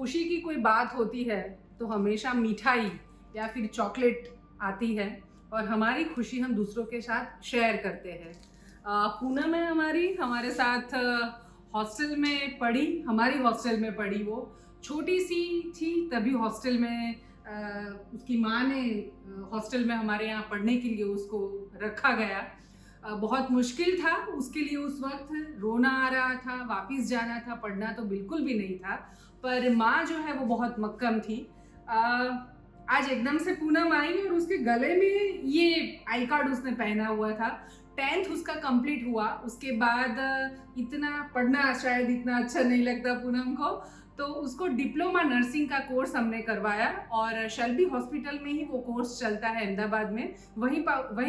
खुशी की कोई बात होती है तो हमेशा मिठाई या फिर चॉकलेट आती है और हमारी खुशी हम दूसरों के साथ शेयर करते हैं। पूनम है हमारे साथ हॉस्टल में पढ़ी, हमारी हॉस्टल में पढ़ी। वो छोटी सी थी तभी हॉस्टल में उसकी माँ ने हॉस्टल में हमारे यहाँ पढ़ने के लिए उसको रखा गया। बहुत मुश्किल था उसके लिए, उस वक्त रोना आ रहा था, वापस जाना था, पढ़ना तो बिल्कुल भी नहीं था। पर माँ जो है वो बहुत मक्कम थी। आज एकदम से पूनम आई और उसके गले में ये आई कार्ड उसने पहना हुआ था। 10th उसका कंप्लीट हुआ। उसके बाद इतना पढ़ना शायद इतना अच्छा नहीं लगता पूनम को, तो उसको डिप्लोमा नर्सिंग का कोर्स हमने करवाया और शेल्बी हॉस्पिटल में ही वो कोर्स चलता है अहमदाबाद में, वहीं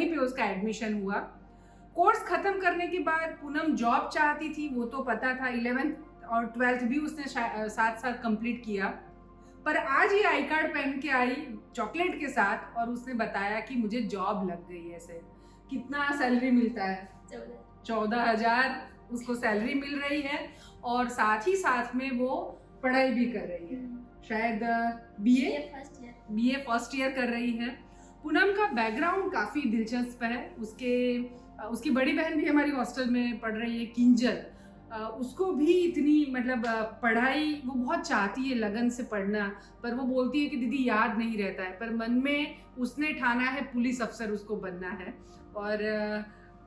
पे उसका एडमिशन हुआ। कोर्स खत्म करने के बाद पूनम जॉब चाहती थी, वो तो पता था। 11th और 12th भी उसने साथ साथ कंप्लीट किया। पर आज ये आई कार्ड पहन के आई चॉकलेट के साथ और उसने बताया कि मुझे जॉब लग गई है। ऐसे कितना सैलरी मिलता है? 14,000 उसको सैलरी मिल रही है और साथ ही साथ में वो पढ़ाई भी कर रही है। शायद बीए फर्स्ट ईयर कर रही है। पूनम का बैकग्राउंड काफ़ी दिलचस्प है। उसकी बड़ी बहन भी हमारी हॉस्टल में पढ़ रही है, किंजल। उसको भी इतनी मतलब पढ़ाई वो बहुत चाहती है, लगन से पढ़ना, पर वो बोलती है कि दीदी याद नहीं रहता है। पर मन में उसने ठाना है पुलिस अफसर उसको बनना है। और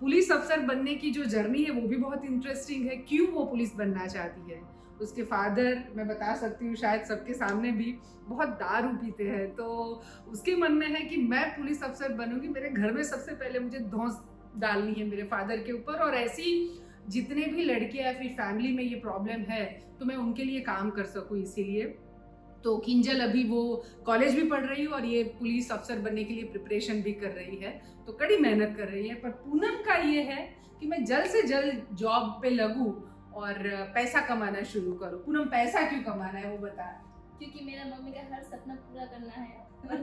पुलिस अफसर बनने की जो जर्नी है वो भी बहुत इंटरेस्टिंग है। क्यों वो पुलिस बनना चाहती है? उसके फादर, मैं बता सकती हूँ शायद सबके सामने भी, बहुत दारू पीते हैं। तो उसके मन में है कि मैं पुलिस अफसर बनूंगी, मेरे घर में सबसे पहले मुझे धौंस डालनी है मेरे फादर के ऊपर, और ऐसी जितने भी लड़के या फिर फैमिली में ये प्रॉब्लम है तो मैं उनके लिए काम कर सकूँ। इसीलिए तो किंजल अभी वो कॉलेज भी पढ़ रही है और ये पुलिस अफसर बनने के लिए प्रिपरेशन भी कर रही है, तो कड़ी मेहनत कर रही है। पर पूनम का ये है कि मैं जल्द से जल्द जॉब पे लगूं और पैसा कमाना शुरू करूं। पूनम, पैसा क्यों कमाना है वो बता। क्योंकि मेरा मम्मी का हर सपना पूरा करना है और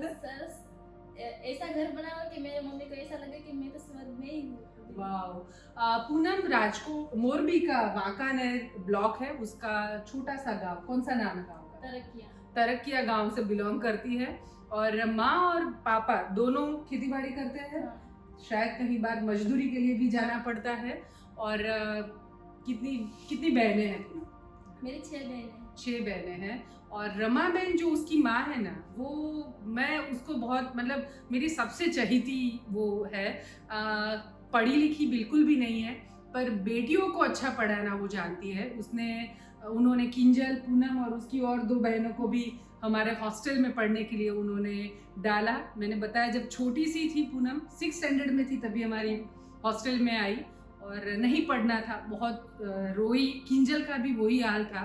ऐसा घर बनाओ कि मेरे मम्मी को ऐसा लगे कि मैं तो स्वर्ग में ही हूँ। वाह। पूनम राजकोट मोरबी का वांकानेर ब्लॉक है उसका छोटा सा गांव, कौन सा नाम है गांव का? तरक्किया गांव से बिलोंग करती है और माँ और पापा दोनों खेती बाड़ी करते हैं। हाँ। शायद कहीं बार मजदूरी के लिए भी जाना पड़ता है। और कितनी बहनें हैं? मेरी 6 बहनें हैं। 6 बहनें हैं। और रमा बहन जो उसकी माँ है ना, वो मैं उसको बहुत मतलब मेरी सबसे चहीती वो है। पढ़ी लिखी बिल्कुल भी नहीं है, पर बेटियों को अच्छा पढ़ाना वो जानती है। उन्होंने किंजल, पूनम और उसकी और 2 बहनों को भी हमारे हॉस्टल में पढ़ने के लिए उन्होंने डाला। मैंने बताया जब छोटी सी थी पूनम, 6th स्टैंडर्ड में थी तभी हमारी हॉस्टल में आई और नहीं पढ़ना था, बहुत रोई। किंजल का भी वही हाल था।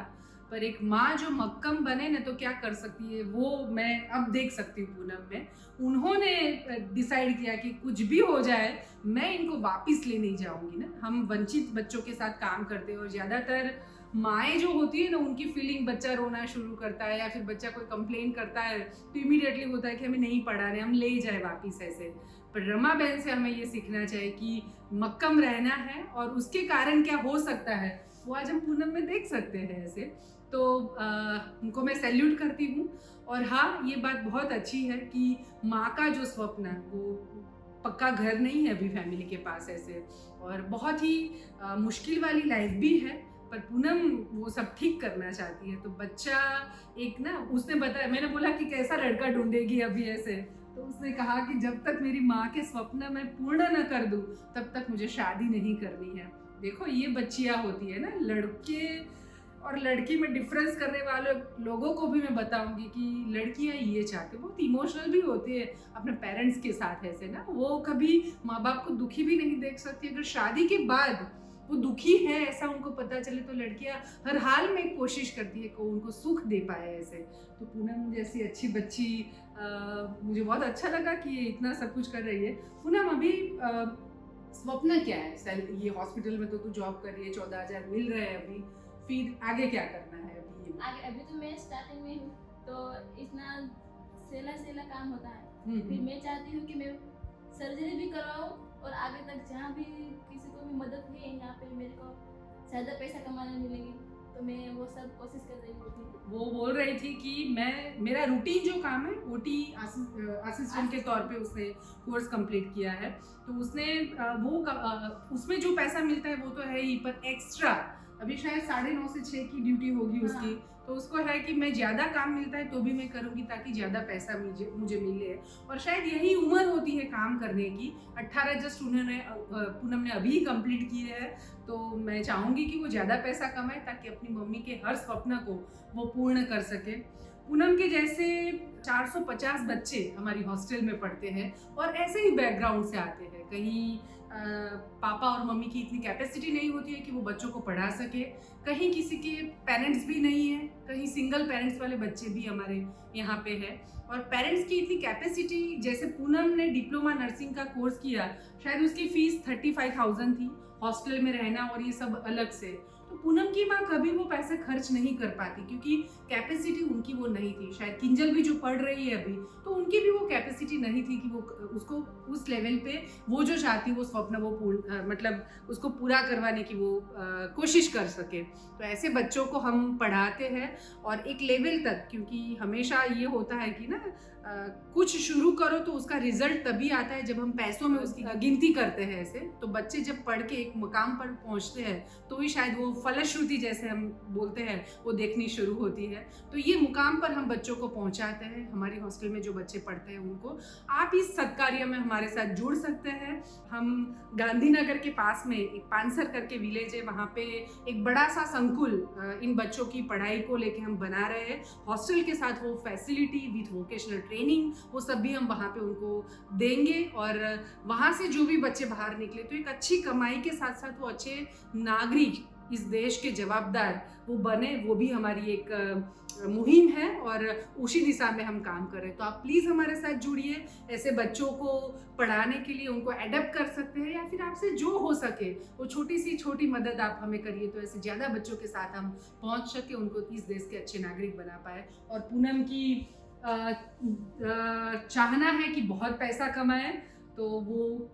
पर एक माँ जो मक्कम बने ना तो क्या कर सकती है, वो मैं अब देख सकती हूँ पूनम में। उन्होंने डिसाइड किया कि कुछ भी हो जाए मैं इनको वापस ले नहीं जाऊंगी ना। हम वंचित बच्चों के साथ काम करते हैं और ज़्यादातर माएँ जो होती है ना, उनकी फीलिंग बच्चा रोना शुरू करता है या फिर बच्चा कोई कंप्लेन करता है तो इमीडिएटली होता है कि हमें नहीं पढ़ाने, हम ले जाए वापस ऐसे। पर रमा बहन से हमें ये सीखना चाहिए कि मक्कम रहना है और उसके कारण क्या हो सकता है वो आज हम पूनम में देख सकते हैं ऐसे। तो उनको मैं सैल्यूट करती हूँ। और हाँ, ये बात बहुत अच्छी है कि माँ का जो स्वप्न है वो पक्का घर नहीं है अभी फैमिली के पास ऐसे, और बहुत ही मुश्किल वाली लाइफ भी है, पर पूनम वो सब ठीक करना चाहती है। तो बच्चा एक ना, उसने बताया, मैंने बोला कि कैसा लड़का ढूंढेगी अभी ऐसे, तो उसने कहा कि जब तक मेरी माँ के स्वप्न मैं पूर्ण न कर दूँ तब तक मुझे शादी नहीं करनी है। देखो ये बच्चियाँ होती है ना, लड़के और लड़की में डिफरेंस करने वाले लोगों को भी मैं बताऊंगी कि लड़कियां ये चाहती है, बहुत इमोशनल भी होती है अपने पेरेंट्स के साथ ऐसे ना, वो कभी माँ बाप को दुखी भी नहीं देख सकती। अगर शादी के बाद वो दुखी है ऐसा उनको पता चले तो लड़कियां हर हाल में कोशिश करती है कि उनको सुख दे पाए ऐसे। तो पूनम जैसी अच्छी बच्ची, मुझे बहुत अच्छा लगा कि ये इतना सब कुछ कर रही है। पूनम, अभी स्वप्न क्या है? ये हॉस्पिटल में तो तू जॉब कर रही है, 14,000 मिल रहे हैं अभी, फिर आगे क्या करना है? अभी तो मैं स्टार्टिंग में हूँ तो इतना सेला काम होता है। फिर मैं चाहती हूँ कि मैं सर्जरी भी करवाऊँ और आगे तक जहाँ भी किसी को भी मदद है यहाँ पे मेरे को ज़्यादा पैसा कमाने मिलेंगे तो तो मैं वो सब कोशिश कर रही हूँ। वो बोल रही थी कि मेरा रूटीन जो काम है ओटी असिस्टेंट के तौर पे उसने कोर्स कंप्लीट किया है, तो उसने उसमें जो पैसा मिलता है वो तो है ही, पर एक्स्ट्रा अभी शायद 9:30 से 6 की ड्यूटी होगी उसकी, तो उसको है कि मैं ज़्यादा काम मिलता है तो भी मैं करूँगी ताकि ज़्यादा पैसा मुझे मिले, और शायद यही उम्र होती है काम करने की। 18 जस्ट पूनम ने अभी कंप्लीट की है, तो मैं चाहूँगी कि वो ज़्यादा पैसा कमाए ताकि अपनी मम्मी के हर सपना को वो पूर्ण कर सके। पूनम के जैसे 450 बच्चे हमारी हॉस्टल में पढ़ते हैं और ऐसे ही बैकग्राउंड से आते हैं। कहीं पापा और मम्मी की इतनी कैपेसिटी नहीं होती है कि वो बच्चों को पढ़ा सके, कहीं किसी के पेरेंट्स भी नहीं है, कहीं सिंगल पेरेंट्स वाले बच्चे भी हमारे यहाँ पे है, और पेरेंट्स की इतनी कैपेसिटी, जैसे पूनम ने डिप्लोमा नर्सिंग का कोर्स किया, शायद उसकी फीस 35,000 थी, हॉस्टल में रहना और ये सब अलग से। तो पूनम की माँ कभी वो पैसे खर्च नहीं कर पाती क्योंकि कैपेसिटी उनकी वो नहीं थी। शायद किंजल भी जो पढ़ रही है अभी, तो उनकी भी वो कैपेसिटी नहीं थी कि वो उसको उस लेवल पे वो जो चाहती वो स्वप्न वो मतलब उसको पूरा करवाने की वो कोशिश कर सके। तो ऐसे बच्चों को हम पढ़ाते हैं और एक लेवल तक, क्योंकि हमेशा ये होता है कि ना कुछ शुरू करो तो उसका रिजल्ट तभी आता है जब हम पैसों में उसकी गिनती करते हैं। ऐसे तो बच्चे जब पढ़ के एक मुकाम पर पहुंचते हैं तो ही शायद वो फलश्रुति जैसे हम बोलते हैं वो देखनी शुरू होती है। तो ये मुकाम पर हम बच्चों को पहुंचाते हैं। हमारी हॉस्टल में जो बच्चे पढ़ते हैं उनको आप इस सत्कार्य में हमारे साथ जुड़ सकते हैं। हम गांधीनगर के पास में एक पानसर करके विलेज है, वहाँ पे एक बड़ा सा संकुल इन बच्चों की पढ़ाई को लेके हम बना रहे हैं। हॉस्टल के साथ वो फैसिलिटी विथ वोकेशनल ट्रेनिंग वो सब भी हम वहाँ पे उनको देंगे, और वहाँ से जो भी बच्चे बाहर निकले तो एक अच्छी कमाई के साथ साथ वो अच्छे नागरिक, इस देश के जवाबदार वो बने, वो भी हमारी एक मुहिम है और उसी दिशा में हम काम कर रहे हैं। तो आप प्लीज़ हमारे साथ जुड़िए। ऐसे बच्चों को पढ़ाने के लिए उनको एडेप्ट कर सकते हैं, या फिर आपसे जो हो सके वो छोटी मदद आप हमें करिए, तो ऐसे ज़्यादा बच्चों के साथ हम पहुंच सके, उनको इस देश के अच्छे नागरिक बना पाए। और पूनम की चाहना है कि बहुत पैसा कमाए, तो वो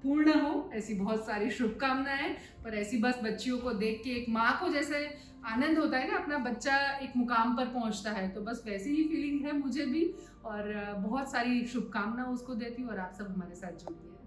पूर्ण हो, ऐसी बहुत सारी शुभकामनाएं। पर ऐसी बस बच्चियों को देख के एक माँ को जैसे आनंद होता है ना, अपना बच्चा एक मुकाम पर पहुंचता है, तो बस वैसी ही फीलिंग है मुझे भी, और बहुत सारी शुभकामनाएं उसको देती हूँ। और आप सब हमारे साथ जुड़िए।